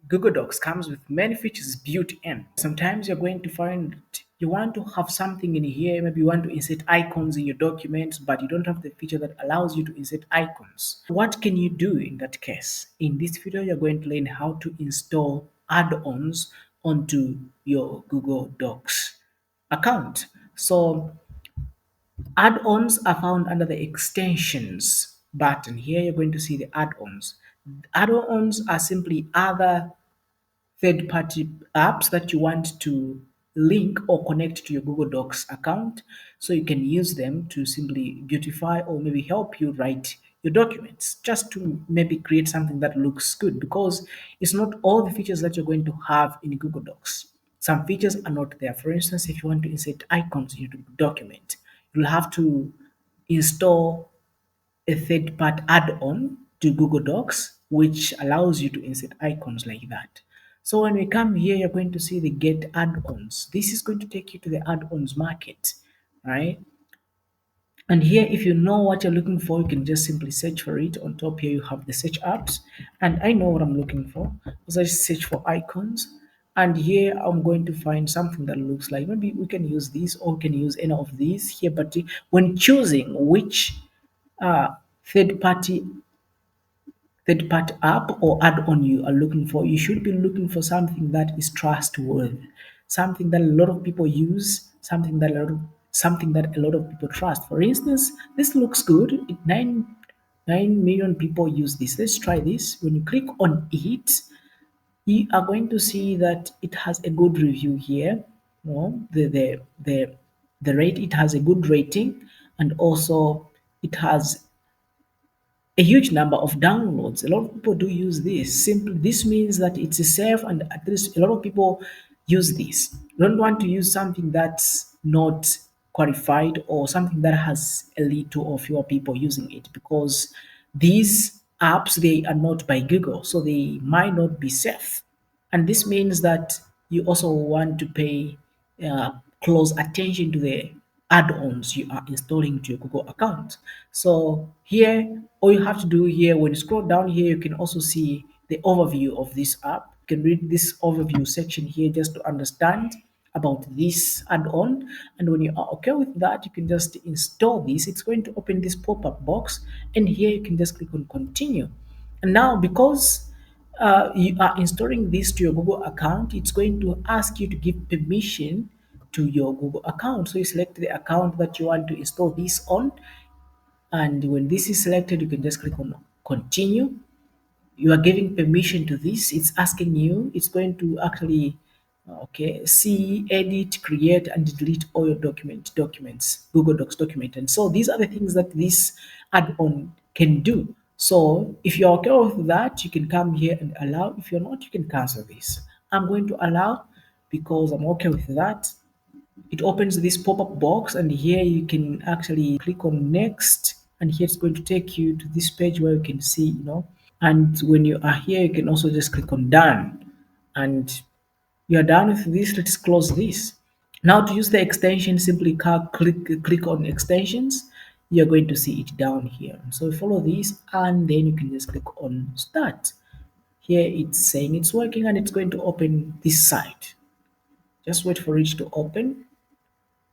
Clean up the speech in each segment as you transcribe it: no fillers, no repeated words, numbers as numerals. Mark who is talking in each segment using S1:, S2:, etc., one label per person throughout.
S1: Google Docs comes with many features built in. Sometimes you're going to find you want to have something in here, maybe you want to insert icons in your documents, but you don't have the feature that allows you to insert icons. What can you do in that case? In this video, you're going to learn how to install add-ons onto your Google Docs account. So add-ons are found under the extensions button. Here you're going to see the add-ons. Add-ons are simply other third-party apps that you want to link or connect to your Google Docs account so you can use them to simply beautify or maybe help you write your documents, just to maybe create something that looks good, because it's not all the features that you're going to have in Google Docs. Some features are not there. For instance, if you want to insert icons in your document, you'll have to install a third-party add-on to Google Docs, which allows you to insert icons like that. So when we come here, you're going to see the get add-ons. This is going to take you to the add-ons market, right? And here, if you know what you're looking for, you can just simply search for it. On top here, you have the search apps. And I know what I'm looking for. So I search for icons. And here, I'm going to find something that looks like, maybe we can use this or we can use any of these here. But when choosing which uh, third-party third-party app or add-on you are looking for, you should be looking for something that is trustworthy, something that a lot of people use, something that a lot of people trust. For instance, this looks good. 9 million people use this. Let's try this. When you click on it, you are going to see that it has a good review here. You know, the rate, it has a good rating, and also it has a huge number of downloads. A lot of people do use this. Simply, this means that it's safe, and at least a lot of people use this. You don't want to use something that's not qualified or something that has a little or fewer people using it, because these apps, they are not by Google, so they might not be safe. And this means that you also want to pay uh, close attention to the add-ons you are installing to your Google account. So here, all you have to do here, when you scroll down here, you can also see the overview of this app. You can read this overview section here just to understand about this add-on. And when you are okay with that, you can just install this. It's going to open this pop-up box, and here you can just click on continue. And now, because you are installing this to your Google account, it's going to ask you to give permission to your Google account. So you select the account that you want to install this on, and when this is selected, you can just click on continue. You are giving permission to this. It's asking you, it's going to actually okay, see, edit, create, and delete all your documents, Google Docs document. And so these are the things that this add-on can do. So if you're okay with that, you can come here and allow. If you're not, you can cancel this. I'm going to allow because I'm okay with that. It opens this pop-up box, and here you can actually click on next, and here it's going to take you to this page where you can see, and when you are here, you can also just click on done, and you are done with this. Let's close this. Now, to use the extension, simply click on extensions. You're going to see it down here. So follow this, and then you can just click on start. Here it's saying it's working, and it's going to open this site. Just wait for it to open,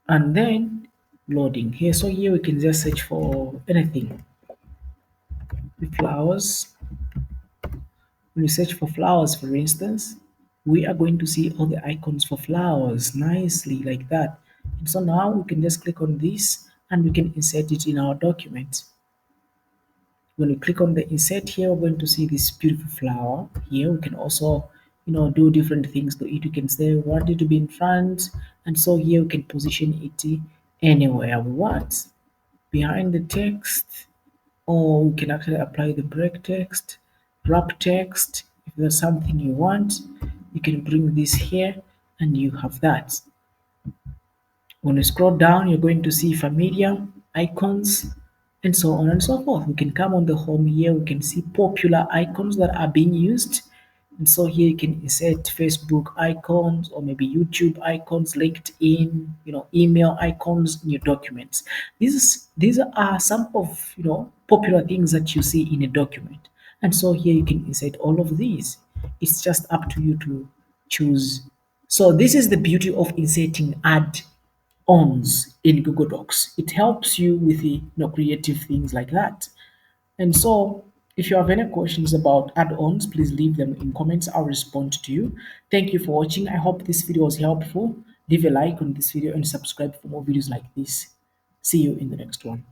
S1: and then loading here. So here we can just search for anything. The flowers. When you search for flowers, for instance, we are going to see all the icons for flowers nicely like that. And so now we can just click on this, and we can insert it in our document. When we click on the insert here, we're going to see this beautiful flower. Here we can also, do different things to it. We can say we want it to be in front, and so here we can position it anywhere we want, behind the text, or we can actually apply the break text, wrap text. If there's something you want, you can bring this here, and you have that. When you scroll down, you're going to see familiar icons and so on and so forth. We can come on the home here, we can see popular icons that are being used. And so here you can insert Facebook icons, or maybe YouTube icons, LinkedIn, email icons in your documents. These are some of popular things that you see in a document. And so here you can insert all of these. It's just up to you to choose. So this is the beauty of inserting add-ons in Google Docs. It helps you with the creative things like that. And so, if you have any questions about add-ons, please leave them in comments. I'll respond to you. Thank you for watching. I hope this video was helpful. Leave a like on this video and subscribe for more videos like this. See you in the next one.